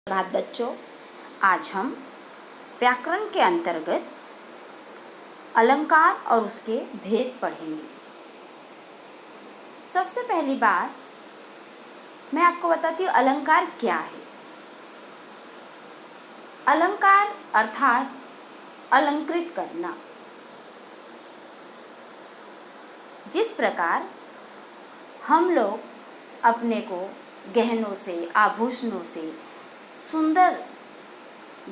प्रभात बच्चों, आज हम व्याकरण के अंतर्गत अलंकार और उसके भेद पढ़ेंगे। सबसे पहली बात मैं आपको बताती हूँ अलंकार क्या है। अलंकार अर्थात अलंकृत करना। जिस प्रकार हम लोग अपने को गहनों से, आभूषणों से सुंदर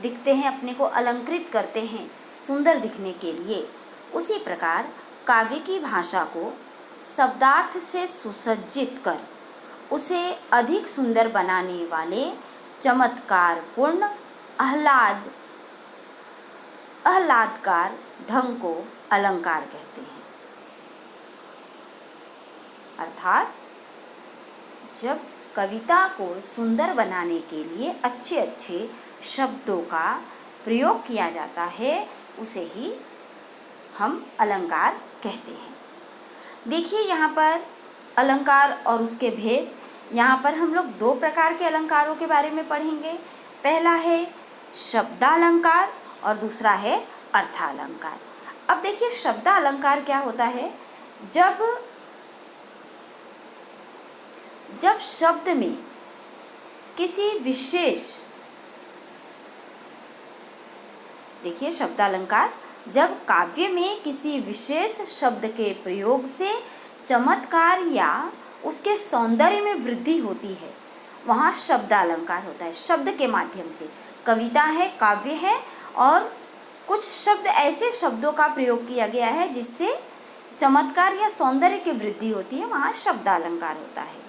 दिखते हैं, अपने को अलंकृत करते हैं सुंदर दिखने के लिए, उसी प्रकार काव्य की भाषा को शब्दार्थ से सुसज्जित कर उसे अधिक सुंदर बनाने वाले चमत्कारपूर्ण आह्लादकार ढंग को अलंकार कहते हैं। अर्थात जब कविता को सुंदर बनाने के लिए अच्छे अच्छे शब्दों का प्रयोग किया जाता है, उसे ही हम अलंकार कहते हैं। देखिए यहाँ पर अलंकार और उसके भेद। यहाँ पर हम लोग दो प्रकार के अलंकारों के बारे में पढ़ेंगे। पहला है शब्दालंकार और दूसरा है अर्थालंकार। अब देखिए शब्दालंकार क्या होता है। जब शब्द में किसी विशेष, देखिए शब्दालंकार, जब काव्य में किसी विशेष शब्द के प्रयोग से चमत्कार या उसके सौंदर्य में वृद्धि होती है, वहाँ शब्दालंकार होता है। शब्द के माध्यम से कविता है, काव्य है और कुछ शब्द ऐसे शब्दों का प्रयोग किया गया है जिससे चमत्कार या सौंदर्य की वृद्धि होती है, वहाँ शब्दालंकार होता है।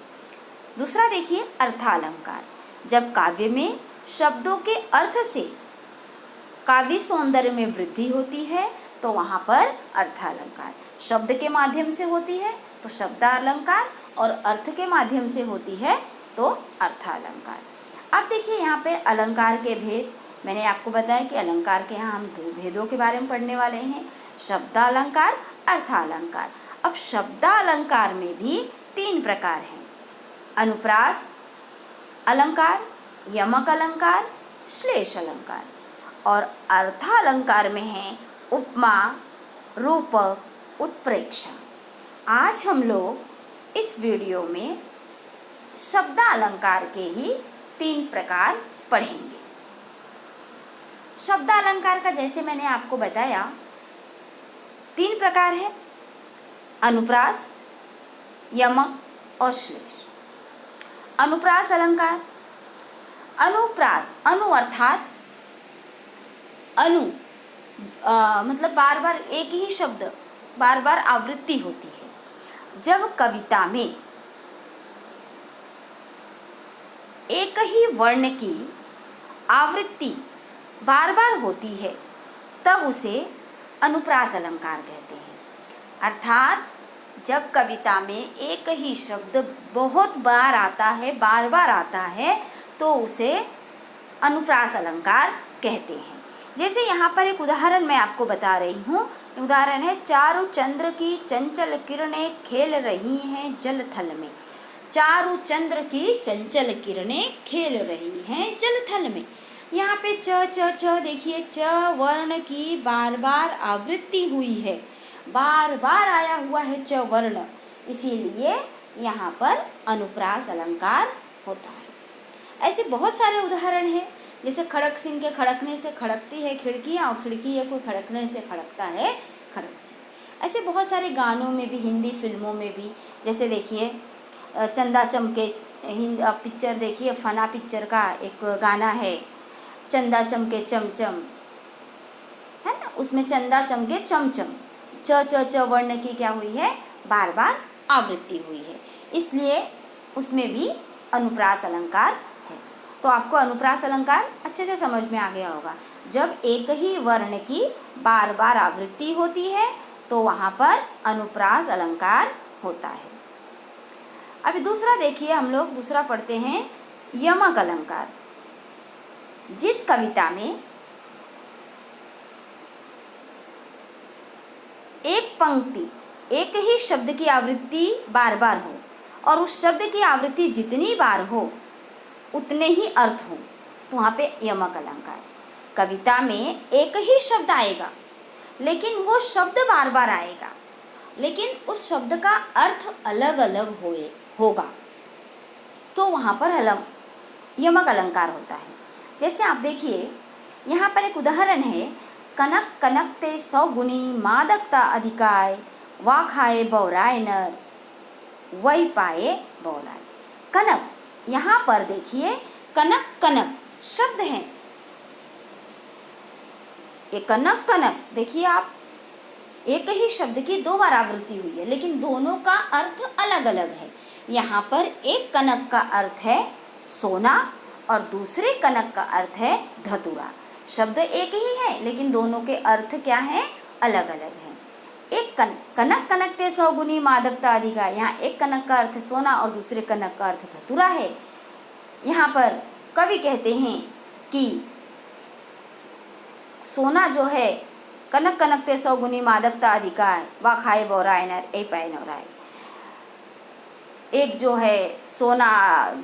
दूसरा देखिए अर्थालंकार। जब काव्य में शब्दों के अर्थ से काव्य सौंदर्य में वृद्धि होती है तो वहाँ पर अर्थालंकार। शब्द के माध्यम से होती है तो शब्दालंकार और अर्थ के माध्यम से होती है तो अर्थालंकार। अब देखिए यहाँ पे अलंकार के भेद। मैंने आपको बताया कि अलंकार के यहाँ हम दो भेदों के बारे में पढ़ने वाले हैं, शब्दालंकार, अर्थालंकार। अब शब्दालंकार में भी तीन प्रकार हैं, अनुप्रास अलंकार, यमक अलंकार, श्लेष अलंकार। और अर्थालंकार में है उपमा, रूपक, उत्प्रेक्षा। आज हम लोग इस वीडियो में शब्दालंकार के ही तीन प्रकार पढ़ेंगे। शब्दालंकार का जैसे मैंने आपको बताया तीन प्रकार है, अनुप्रास, यमक और श्लेष। अनुप्रास अलंकार। अनुप्रास, अनु अर्थात मतलब बार बार एक ही शब्द बार बार आवृत्ति होती है। जब कविता में एक ही वर्ण की आवृत्ति बार बार होती है तब उसे अनुप्रास अलंकार कहते हैं। अर्थात जब कविता में एक ही शब्द बहुत बार आता है, बार बार आता है, तो उसे अनुप्रास अलंकार कहते हैं। जैसे यहाँ पर एक उदाहरण मैं आपको बता रही हूँ। उदाहरण है, चारु चंद्र की चंचल किरणें खेल रही हैं जल थल में। चारु चंद्र की चंचल किरणें खेल रही हैं जल थल में। यहाँ पे च देखिए, च वर्ण की बार बार आवृत्ति हुई है, बार बार आया हुआ है च वर्ण, इसीलिए यहाँ पर अनुप्रास अलंकार होता है। ऐसे बहुत सारे उदाहरण हैं, जैसे खड़क सिंह के खड़कने से खड़कती है खिड़कियाँ और खिड़की को खड़कने से खड़कता है खड़क सिंह। ऐसे बहुत सारे गानों में भी, हिंदी फिल्मों में भी, जैसे देखिए चंदा चमके, पिक्चर देखिए, फना पिक्चर का एक गाना है, चंदा चमके चमचम, है ना, उसमें चंदा चमके चमचम, च वर्ण की क्या हुई है, बार बार आवृत्ति हुई है, इसलिए उसमें भी अनुप्रास अलंकार है। तो आपको अनुप्रास अलंकार अच्छे से समझ में आ गया होगा। जब एक ही वर्ण की बार बार आवृत्ति होती है तो वहाँ पर अनुप्रास अलंकार होता है। अभी दूसरा देखिए, हम लोग दूसरा पढ़ते हैं यमक अलंकार। जिस कविता में एक पंक्ति, एक ही शब्द की आवृत्ति बार बार हो और उस शब्द की आवृत्ति जितनी बार हो उतने ही अर्थ हों, तो वहाँ पे यमक अलंकार। कविता में एक ही शब्द आएगा, लेकिन वो शब्द बार बार आएगा, लेकिन उस शब्द का अर्थ अलग अलग होगा, तो वहाँ पर यमक अलंकार होता है। जैसे आप देखिए, यहाँ पर एक उदाहरण है, कनक कनकते 100 गुनी मादकता अधिकाय, वा खाए बौराय नर, वही पाए बौराय। कनक, यहाँ पर देखिए कनक कनक शब्द है, ये कनक कनक देखिए आप, एक ही शब्द की 2 बार आवृत्ति हुई है, लेकिन दोनों का अर्थ अलग अलग है। यहाँ पर एक कनक का अर्थ है सोना और दूसरे कनक का अर्थ है धतूरा। शब्द एक ही है, लेकिन दोनों के अर्थ क्या हैं, अलग अलग हैं। एक कनक कनकते 100 गुनी मादकता अधिका, यहाँ एक कनक का अर्थ सोना और दूसरे कनक का अर्थ धतूरा है। यहाँ पर कवि कहते हैं कि सोना जो है, कनक कनकते 100 गुनी मादकता अधिकाय, वा खाए बौराय नर, ए पाए नौराय। एक जो है सोना,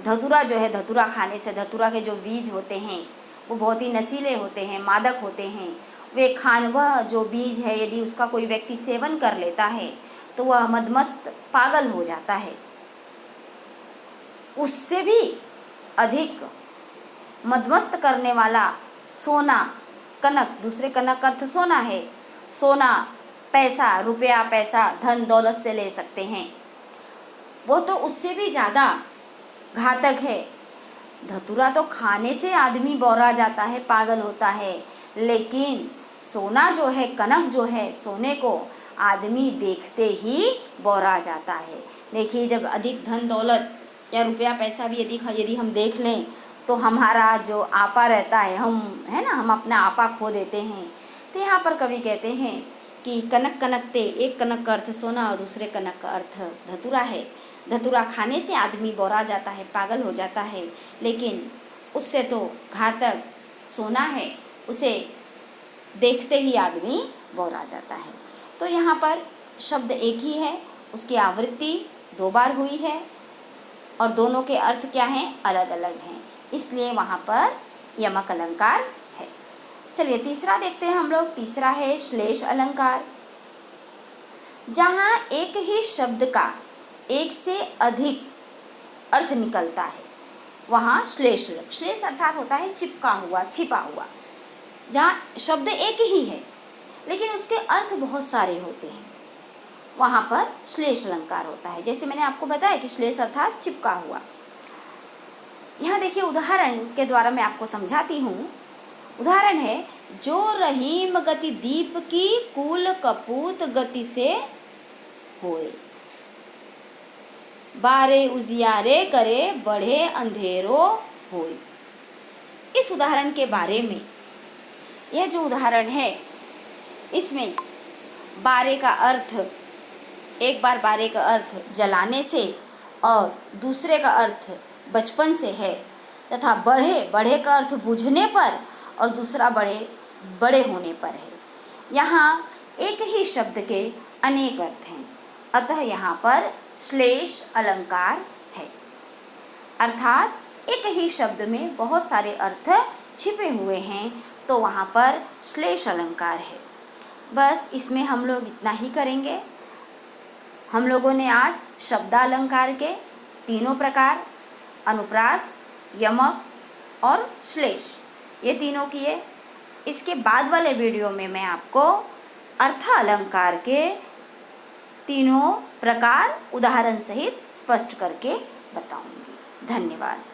धतूरा जो है, धतूरा खाने से, धतूरा के जो बीज होते हैं वो बहुत ही नशीले होते हैं, मादक होते हैं। वह जो बीज है, यदि उसका कोई व्यक्ति सेवन कर लेता है तो वह मदमस्त पागल हो जाता है। उससे भी अधिक मदमस्त करने वाला सोना, कनक, दूसरे कनक का अर्थ सोना है। सोना पैसा, रुपया, पैसा, धन दौलत से ले सकते हैं, वो तो उससे भी ज़्यादा घातक है। धतूरा तो खाने से आदमी बौरा जाता है, पागल होता है, लेकिन सोना जो है, कनक जो है, सोने को आदमी देखते ही बौरा जाता है। देखिए, जब अधिक धन दौलत या रुपया पैसा भी यदि हम देख लें तो हमारा जो आपा रहता है, हम अपना आपा खो देते हैं। तो यहाँ पर कवि कहते हैं कि कनक कनकते, एक कनक का अर्थ सोना और दूसरे कनक का अर्थ धतूरा है। धतूरा खाने से आदमी बौरा जाता है, पागल हो जाता है, लेकिन उससे तो घातक सोना है, उसे देखते ही आदमी बौरा जाता है। तो यहाँ पर शब्द एक ही है, उसकी आवृत्ति 2 बार हुई है और दोनों के अर्थ क्या हैं, अलग अलग हैं, इसलिए वहाँ पर यमक अलंकार है। चलिए तीसरा देखते हैं हम लोग। तीसरा है श्लेष अलंकार। जहाँ एक ही शब्द का एक से अधिक अर्थ निकलता है वहाँ श्लेष अर्थात होता है चिपका हुआ, छिपा हुआ। जहाँ शब्द एक ही है लेकिन उसके अर्थ बहुत सारे होते हैं, वहाँ पर श्लेष अलंकार होता है। जैसे मैंने आपको बताया कि श्लेष अर्थात चिपका हुआ। यहाँ देखिए उदाहरण के द्वारा मैं आपको समझाती हूँ। उदाहरण है, जो रहीम गति दीप की कुल कपूत गति से होए, बारे उजियारे करे बढ़े अंधेरो होए। इस उदाहरण के बारे में, यह जो उदाहरण है इसमें बारे का अर्थ, एक बार बारे का अर्थ जलाने से और दूसरे का अर्थ बचपन से है, तथा बढ़े का अर्थ बुझने पर और दूसरा बड़े होने पर है। यहाँ एक ही शब्द के अनेक अर्थ हैं, अतः यहाँ पर श्लेष अलंकार है। अर्थात एक ही शब्द में बहुत सारे अर्थ छिपे हुए हैं, तो वहाँ पर श्लेष अलंकार है। बस इसमें हम लोग इतना ही करेंगे। हम लोगों ने आज शब्दालंकार के तीनों प्रकार, अनुप्रास, यमक और श्लेष, ये तीनों किए। इसके बाद वाले वीडियो में मैं आपको अर्थ अलंकार के तीनों प्रकार उदाहरण सहित स्पष्ट करके बताऊंगी। धन्यवाद।